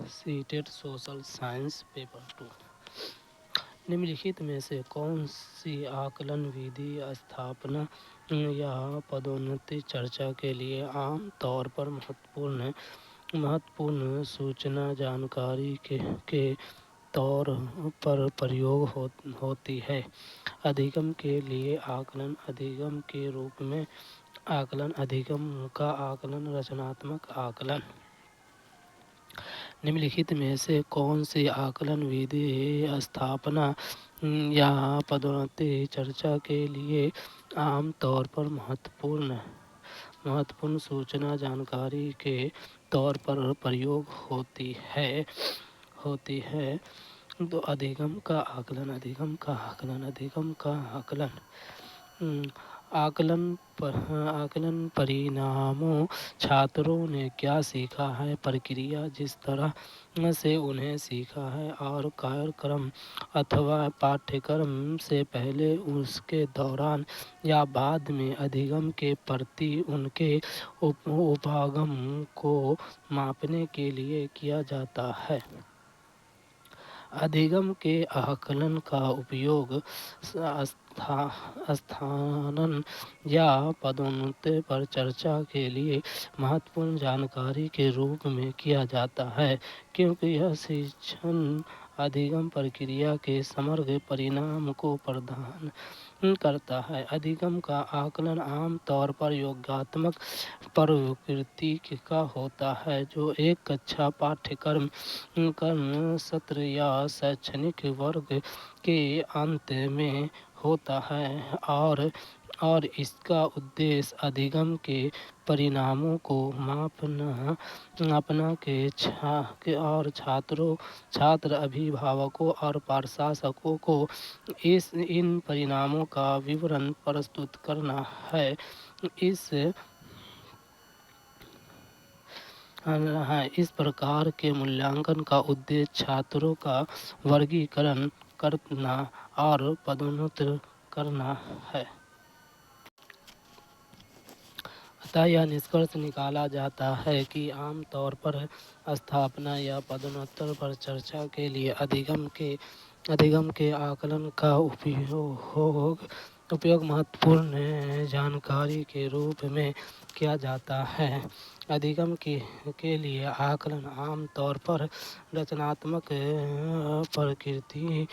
CTET social science paper 2। निम्नलिखित में से कौन सी आकलन विधि स्थापना या पदोन्नति चर्चा के लिए आम तौर पर महत्वपूर्ण सूचना जानकारी के तौर पर प्रयोग होती है? अधिगम के लिए आकलन, अधिगम के रूप में आकलन, अधिगम का आकलन, रचनात्मक आकलन। निम्नलिखित में से कौन सी आकलन विधि स्थापना या पदोन्नति चर्चा के लिए आम तौर पर महत्वपूर्ण सूचना जानकारी के तौर पर प्रयोग होती है? तो अधिगम का आकलन, अधिगम का आकलन, अधिगम का आकलन। आकलन परिणामों छात्रों ने क्या सीखा है, प्रक्रिया जिस तरह से उन्हें सीखा है और कार्यक्रम अथवा पाठ्यक्रम से पहले, उसके दौरान या बाद में अधिगम के प्रति उनके उपागम को मापने के लिए किया जाता है। अधिगम के आकलन का उपयोग स्थानन या पदोन्नति पर चर्चा के लिए महत्वपूर्ण जानकारी के रूप में किया जाता है, क्योंकि यह शिक्षण अधिगम प्रक्रिया के समग्र परिणाम को प्रदान करता है। अधिगम का आकलन आम तौर पर योगात्मक प्रकृति का होता है, जो एक कक्षा, पाठ्यक्रम, सत्र या शैक्षणिक वर्ग के अंत में होता है और इसका उद्देश्य अधिगम के परिणामों को मापना और छात्र, अभिभावकों और प्रशासकों को इन परिणामों का विवरण प्रस्तुत करना है। इस प्रकार के मूल्यांकन का उद्देश्य छात्रों का वर्गीकरण करना और पदोन्नत करना है। अतः यह निष्कर्ष निकाला जाता है कि आम तौर पर स्थापना या पदोन्नति पर चर्चा के लिए अधिगम के आकलन का उपयोग महत्वपूर्ण जानकारी के रूप में किया जाता है। अधिगम के लिए आकलन आम तौर पर रचनात्मक प्रकृति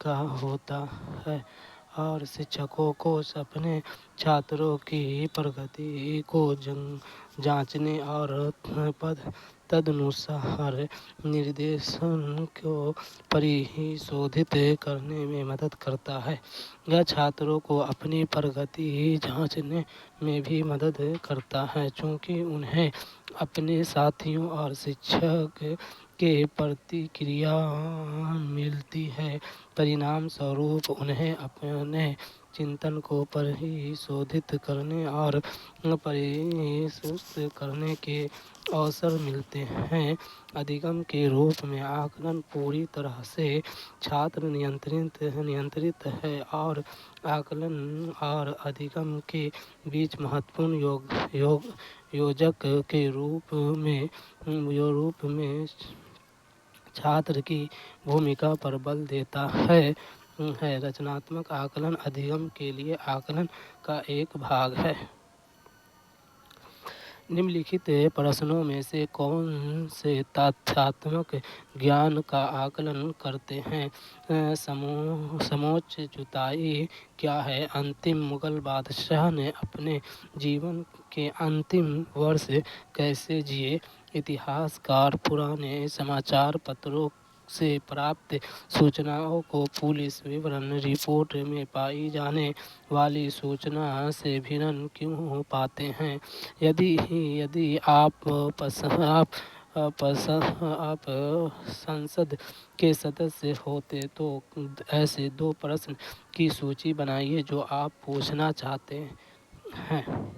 का होता है और शिक्षकों को अपने छात्रों की प्रगति को जांचने और तदनुसार निर्देशन को परिशोधित करने में मदद करता है। यह छात्रों को अपनी प्रगति जांचने में भी मदद करता है, चूँकि उन्हें अपने साथियों और शिक्षक के प्रतिक्रिया मिलती है। परिणाम स्वरूप उन्हें अपने चिंतन को परिशोधित करने और परिष्कृत करने के अवसर मिलते हैं। अधिगम के रूप में आकलन पूरी तरह से छात्र नियंत्रित है और आकलन और अधिगम के बीच महत्वपूर्ण योजक के रूप में छात्र की भूमिका पर बल देता है। रचनात्मक आकलन अधिगम के लिए आकलन का एक भाग है। निम्नलिखित प्रश्नों में से कौन से तथ्यात्मक ज्ञान का आकलन करते हैं? समोच्च जुताई क्या है? अंतिम मुगल बादशाह ने अपने जीवन के अंतिम वर्ष कैसे जिए? इतिहासकार पुराने समाचार पत्रों से प्राप्त सूचनाओं को पुलिस विवरण रिपोर्ट में पाई जाने वाली सूचना से भिन्न क्यों पाते हैं? यदि आप संसद के सदस्य होते तो ऐसे 2 प्रश्न की सूची बनाइए जो आप पूछना चाहते हैं।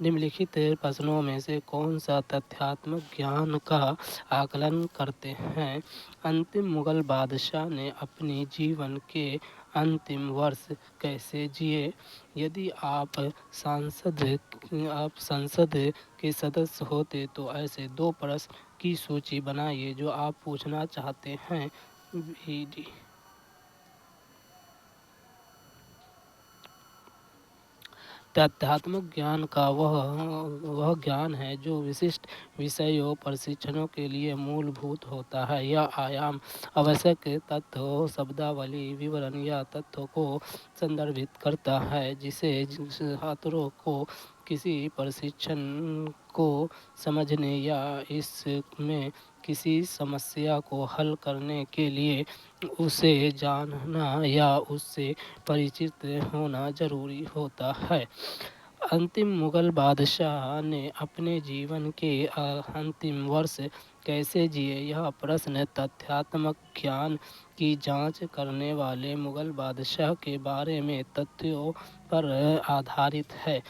निम्नलिखित प्रश्नों में से कौन सा तथ्यात्मक ज्ञान का आकलन करते हैं? अंतिम मुगल बादशाह ने अपने जीवन के अंतिम वर्ष कैसे जिए। यदि आप संसद के सदस्य होते तो ऐसे 2 प्रश्न की सूची बनाइए जो आप पूछना चाहते हैं। VD तथ्यात्मक ज्ञान का वह ज्ञान है जो विशिष्ट विषयों प्रशिक्षणों के लिए मूलभूत होता है। यह आयाम आवश्यक तथ्यों, शब्दावली, विवरण या तथ्यों को संदर्भित करता है जिसे छात्रों को किसी प्रशिक्षण को समझने या इसमें किसी समस्या को हल करने के लिए उसे जानना या उससे परिचित होना जरूरी होता है। अंतिम मुगल बादशाह ने अपने जीवन के अंतिम वर्ष कैसे जिए। यह प्रश्न तथ्यात्मक ज्ञान की जांच करने वाले मुगल बादशाह के बारे में तथ्यों पर आधारित है।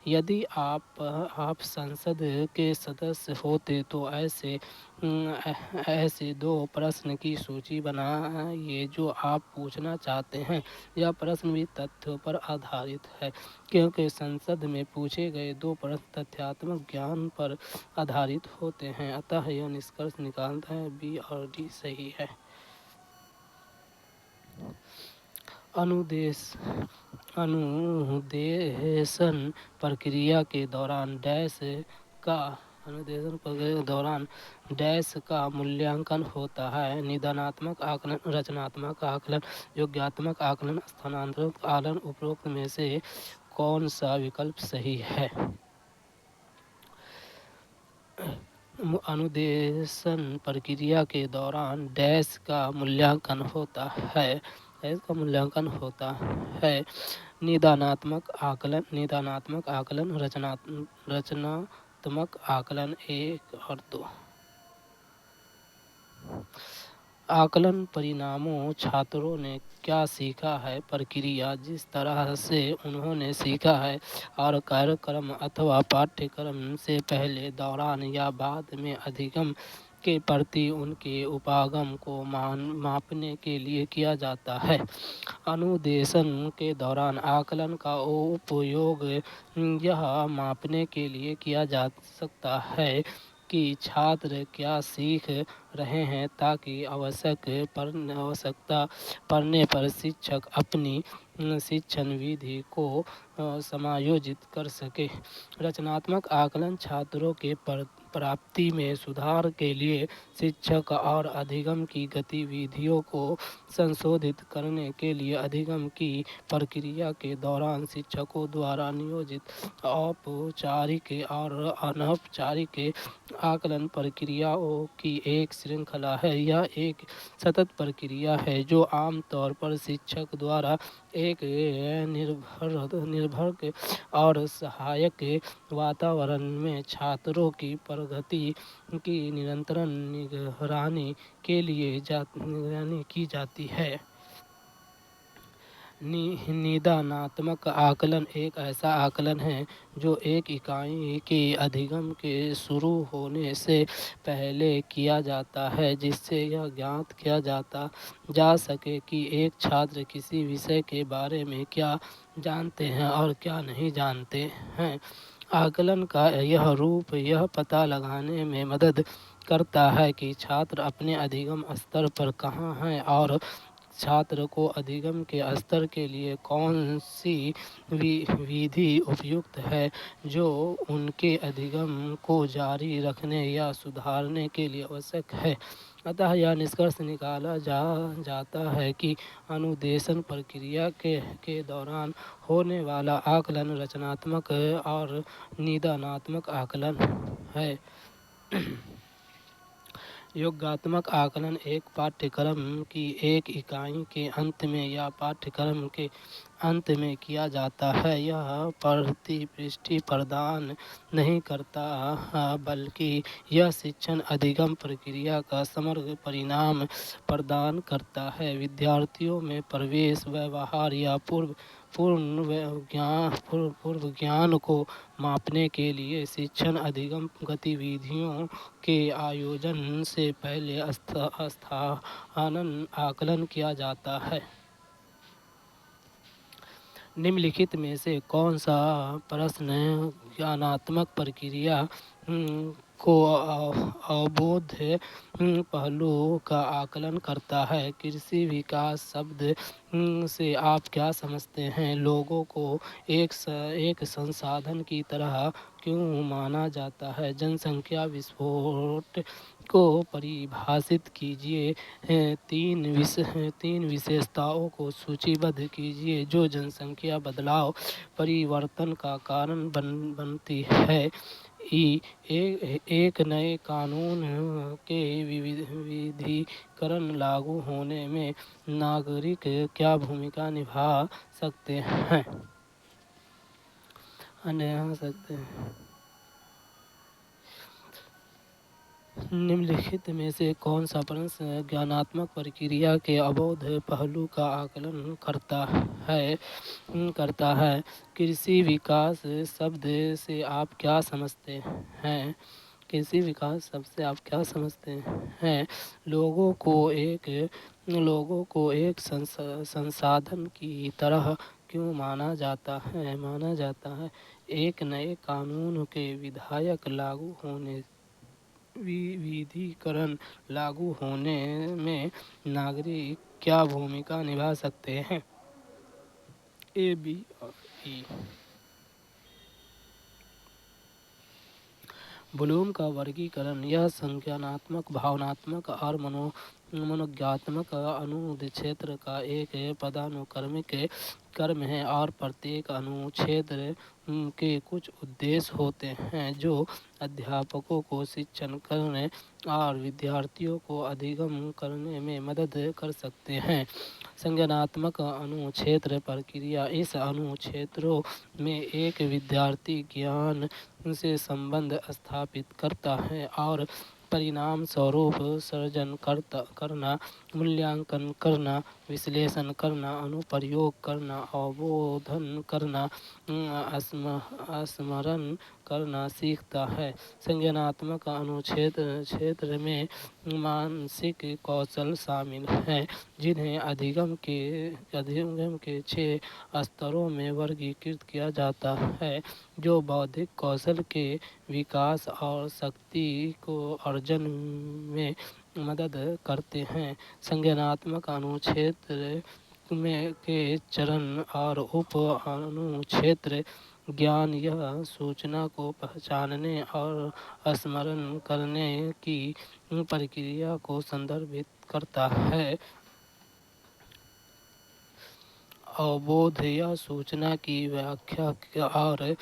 यदि आप संसद के सदस्य होते तो ऐसे 2 प्रश्न की सूची बनाइए जो आप पूछना चाहते हैं। यह प्रश्न भी तथ्यों पर आधारित है क्योंकि संसद में पूछे गए 2 प्रश्न तथ्यात्मक ज्ञान पर आधारित होते हैं। अतः यह निष्कर्ष निकालता है बी और डी सही है। अनुदेशन प्रक्रिया के दौरान डैश का मूल्यांकन होता है। निदानात्मक आकलन, रचनात्मक आकलन, योगात्मक आकलन, स्थानांतरित आकलन। उपरोक्त में से कौन सा विकल्प सही है। अनुदेशन प्रक्रिया के दौरान डैश का मूल्यांकन होता है। निदानात्मक आकलन, रचनात्मक आकलन 1 और 2। आकलन परिणामों छात्रों ने क्या सीखा है। प्रक्रिया जिस तरह से उन्होंने सीखा है और कार्यक्रम अथवा पाठ्यक्रम से पहले, दौरान या बाद में अधिगम के प्रति उनके उपागम को मापने के लिए किया जाता है। अनुदेशन के दौरान आकलन का उपयोग यह मापने के लिए किया जा सकता है कि छात्र क्या सीख रहे हैं ताकि आवश्यकता पड़ने पर शिक्षक अपनी शिक्षण विधि को समायोजित कर सके। रचनात्मक आकलन छात्रों के प्राप्ति में सुधार के लिए शिक्षक और अधिगम की गतिविधियों को संशोधित करने के लिए अधिगम की प्रक्रिया के दौरान शिक्षकों द्वारा नियोजित औपचारिक और अनौपचारिक आकलन प्रक्रियाओं की एक श्रृंखला है। यह एक सतत प्रक्रिया है जो आमतौर पर शिक्षक द्वारा एक निर्भर और सहायक वातावरण में छात्रों की प्रगति की निरंतर निगरानी के लिए की जाती है। निदानात्मक आकलन एक ऐसा आकलन है जो एक इकाई के अधिगम के शुरू होने से पहले किया जाता है जिससे यह ज्ञात किया जा सके कि एक छात्र किसी विषय के बारे में क्या जानते हैं और क्या नहीं जानते हैं। आकलन का यह रूप यह पता लगाने में मदद करता है कि छात्र अपने अधिगम स्तर पर कहाँ हैं और छात्र को अधिगम के स्तर के लिए कौन सी विधि उपयुक्त है जो उनके अधिगम को जारी रखने या सुधारने के लिए आवश्यक है। अतः यह निष्कर्ष निकाला जाता है कि अनुदेशन प्रक्रिया के दौरान होने वाला आकलन रचनात्मक और निदानात्मक आकलन है। योगात्मक आकलन एक पाठ्यक्रम की एक इकाई के अंत में या पाठ्यक्रम के अंत में किया जाता है। यह प्रतिपुष्टि प्रदान नहीं करता बल्कि यह शिक्षण अधिगम प्रक्रिया का समग्र परिणाम प्रदान करता है। विद्यार्थियों में प्रवेश, व्यवहार या पूर्व ज्ञान को मापने के लिए शिक्षण अधिगम गतिविधियों के आयोजन से पहले स्थान आकलन किया जाता है। निम्नलिखित में से कौन सा प्रश्न ज्ञानात्मक प्रक्रिया को अवबोध पहलू का आकलन करता है? कृषि विकास शब्द से आप क्या समझते हैं? लोगों को एक संसाधन की तरह क्यों माना जाता है? जनसंख्या विस्फोट को परिभाषित कीजिए। तीन विशेषताओं को सूचीबद्ध कीजिए जो जनसंख्या बदलाव परिवर्तन का कारण बनती है। एक नए कानून के विधिकरण लागू होने में नागरिक क्या भूमिका निभा सकते हैं? निम्नलिखित में से कौन सा प्रश्न ज्ञानात्मक प्रक्रिया के अवबोध पहलू का आकलन करता है? कृषि विकास शब्द से आप क्या समझते हैं? कृषि विकास शब्द से आप क्या समझते हैं? लोगों को एक संसाधन की तरह क्यों माना जाता है? एक नए कानून के विधिकरण लागू होने में नागरिक क्या भूमिका निभा सकते हैं? ए, बी और ई। ब्लूम का वर्गीकरण यह संज्ञानात्मक, भावनात्मक और मनोज्ञात्मक अनुच्छेद क्षेत्र का एक पदानुक्रमिक क्रम है और प्रत्येक अनुच्छेद के कुछ उद्देश्य होते हैं जो अध्यापकों को शिक्षण करने और विद्यार्थियों को अधिगम करने में मदद कर सकते हैं। संज्ञानात्मक अनुक्षेत्र प्रक्रिया इस अनुक्षेत्रों में एक विद्यार्थी ज्ञान से संबंध स्थापित करता है और परिणाम स्वरूप सर्जन करना, मूल्यांकन करना, विश्लेषण करना, अनुप्रयोग करना, अवबोधन करना, स्मरण करना सीखता है। संज्ञानात्मक अनुक्षेत्र में मानसिक कौशल शामिल हैं जिन्हें अधिगम के 6 स्तरों में वर्गीकृत किया जाता है जो बौद्धिक कौशल के विकास और शक्ति को अर्जन में मदद करते हैं। संज्ञानात्मक अनुक्षेत्र के चरण और उप अनुक्षेत्र ज्ञान यह सूचना को पहचानने और स्मरण करने की प्रक्रिया को संदर्भित करता है। अवबोध या सूचना की व्याख्या और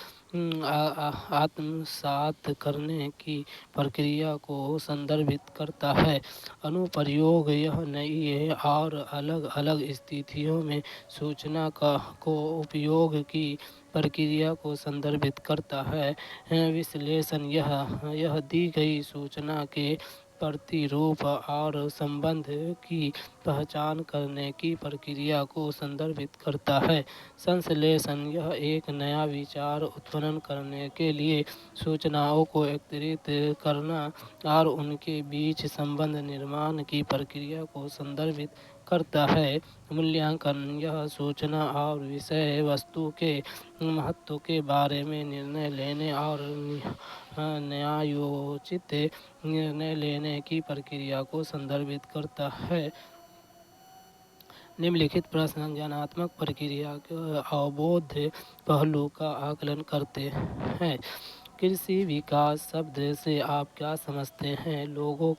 आत्मसात करने की प्रक्रिया को संदर्भित करता है। अनुप्रयोग यह नई और अलग अलग स्थितियों में सूचना को उपयोग की प्रक्रिया को संदर्भित करता है। विश्लेषण यह दी गई सूचना के प्रतिरूप और संबंध की पहचान करने की प्रक्रिया को संदर्भित करता है। संश्लेषण यह एक नया विचार उत्पन्न करने के लिए सूचनाओं को एकत्रित करना और उनके बीच संबंध निर्माण की प्रक्रिया को संदर्भित करता है। मूल्यांकन यह सूचना और विषय वस्तु के महत्व के बारे में निर्णय लेने और न्यायोचित निर्णय लेने की प्रक्रिया को संदर्भित करता है। निम्नलिखित प्रश्न ज्ञानात्मक प्रक्रिया के अवबोध पहलू का आकलन करते हैं। कृषि विकास शब्द से आप क्या समझते हैं? लोगों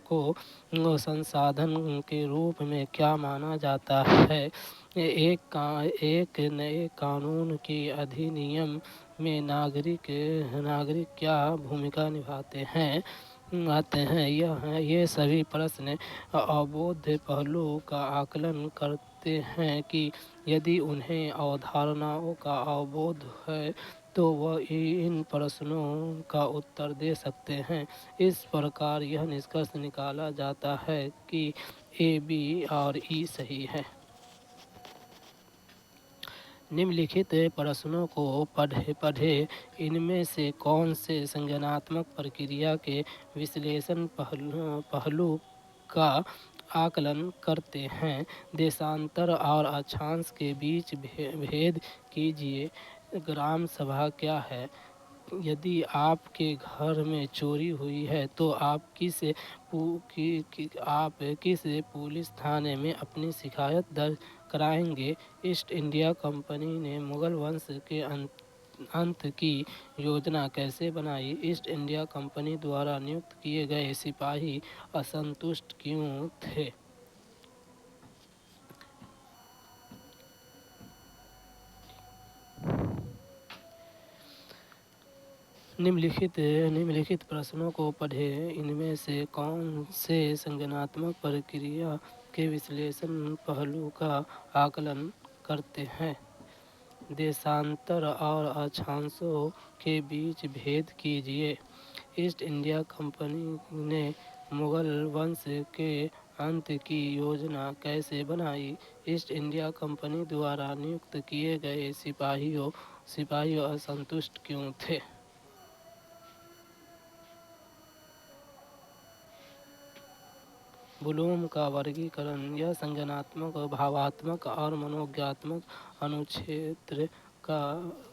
को संसाधन के रूप में क्या माना जाता है? एक नए कानून के अधिनियम में नागरिक क्या भूमिका निभाते हैं? ये सभी प्रश्न अवबोध पहलू का आकलन करते हैं कि यदि उन्हें अवधारणाओं का अवबोध है तो वह इन प्रश्नों का उत्तर दे सकते हैं। इस प्रकार यह निष्कर्ष निकाला जाता है कि ए, बी और ई सही है। निम्नलिखित प्रश्नों को पढ़े इनमें से कौन से संज्ञानात्मक प्रक्रिया के विश्लेषण पहलू का आकलन करते हैं। देशांतर और अक्षांश के बीच भेद कीजिए। ग्राम सभा क्या है? यदि आपके घर में चोरी हुई है तो आप किस पुलिस थाने में अपनी शिकायत दर्ज कराएंगे? ईस्ट इंडिया कंपनी ने मुगल वंश के अंत की योजना कैसे बनाई? ईस्ट इंडिया कंपनी द्वारा नियुक्त किए गए सिपाही असंतुष्ट क्यों थे? निम्नलिखित प्रश्नों को पढ़ें। इनमें से कौन से संज्ञानात्मक प्रक्रिया के विश्लेषण पहलू का आकलन करते हैं? देशांतर और अक्षांशों के बीच भेद कीजिए। ईस्ट इंडिया कंपनी ने मुगल वंश के अंत की योजना कैसे बनाई? ईस्ट इंडिया कंपनी द्वारा नियुक्त किए गए सिपाही असंतुष्ट क्यों थे? ब्लूम का वर्गीकरण। यह संज्ञानात्मक, भावात्मक और मनोज्ञात्मक अनुक्षेत्र का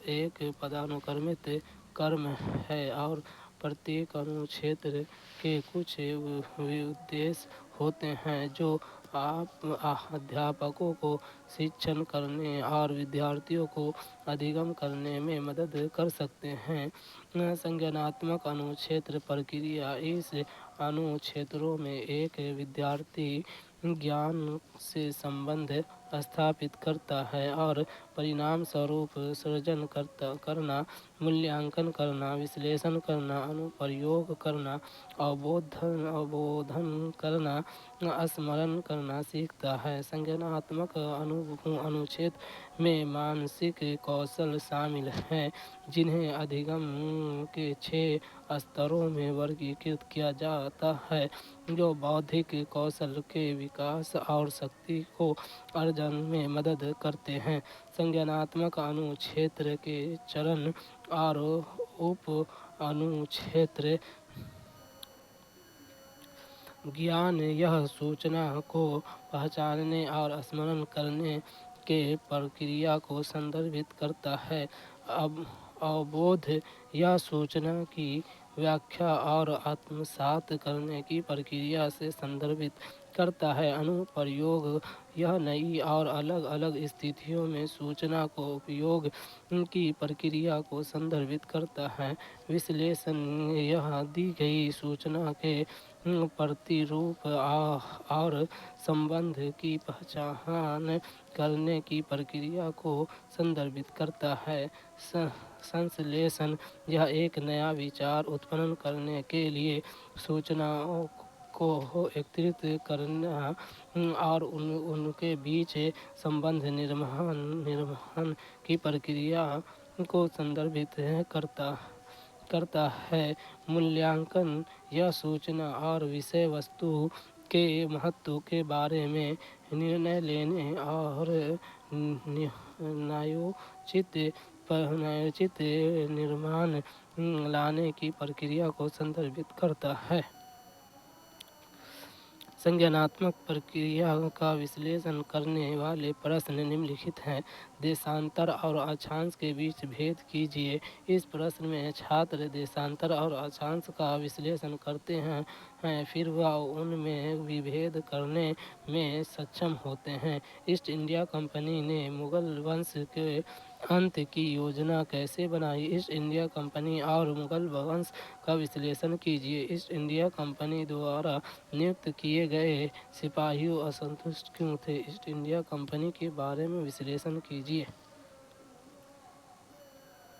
एक पदानुक्रमित क्रम है और प्रत्येक अनुक्षेत्र के कुछ उद्देश्य होते हैं जो अध्यापकों को शिक्षण करने और विद्यार्थियों को अधिगम करने में मदद कर सकते हैं। संज्ञानात्मक अनुक्षेत्र प्रक्रिया इस अनुक्षेत्रों में एक विद्यार्थी ज्ञान से संबंध स्थापित करता है और परिणाम स्वरूप सृजन करना, मूल्यांकन करना, विश्लेषण करना, अनुप्रयोग करना, अवबोधन करना, स्मरण करना सीखता है। संज्ञानात्मक अनुक्षेत्र में मानसिक कौशल शामिल हैं जिन्हें अधिगम के 6 स्तरों में वर्गीकृत किया जाता है जो बौद्धिक कौशल के विकास और शक्ति को अर्जन में मदद करते हैं। संज्ञानात्मक अनुक्षेत्र के चरण और उप अनुक्षेत्र। ज्ञान यह सूचना को पहचानने और स्मरण करने के प्रक्रिया को संदर्भित करता है। अवबोध यह सूचना की व्याख्या और आत्मसात करने की प्रक्रिया से संदर्भित करता है। अनुप्रयोग यह नई और अलग अलग स्थितियों में सूचना को उपयोग की प्रक्रिया को संदर्भित करता है। विश्लेषण यह दी गई सूचना के प्रतिरूप और संबंध की पहचान करने की प्रक्रिया को संदर्भित करता है। संश्लेषण यह एक नया विचार उत्पन्न करने के लिए सूचनाओं को एकत्रित करना और उनके बीच संबंध निर्माण की प्रक्रिया को संदर्भित करता है। मूल्यांकन यह सूचना और विषय वस्तु के महत्व के बारे में निर्णय लेने और न्यायोचित निर्माण लाने की प्रक्रिया को संदर्भित करता है। संज्ञानात्मक प्रक्रिया का विश्लेषण करने वाले प्रश्न निम्नलिखित हैं। देशांतर और अक्षांश के बीच भेद कीजिए। इस प्रश्न में छात्र देशांतर और अक्षांश का विश्लेषण करते हैं फिर वह उनमें विभेद करने में सक्षम होते हैं। ईस्ट इंडिया कंपनी ने मुगल वंश के अंत की योजना कैसे बनाई? ईस्ट इंडिया कंपनी और मुगल वंश का विश्लेषण कीजिए। ईस्ट इंडिया कंपनी द्वारा नियुक्त किए गए सिपाही असंतुष्ट क्यों थे? ईस्ट इंडिया कंपनी के बारे में विश्लेषण कीजिए।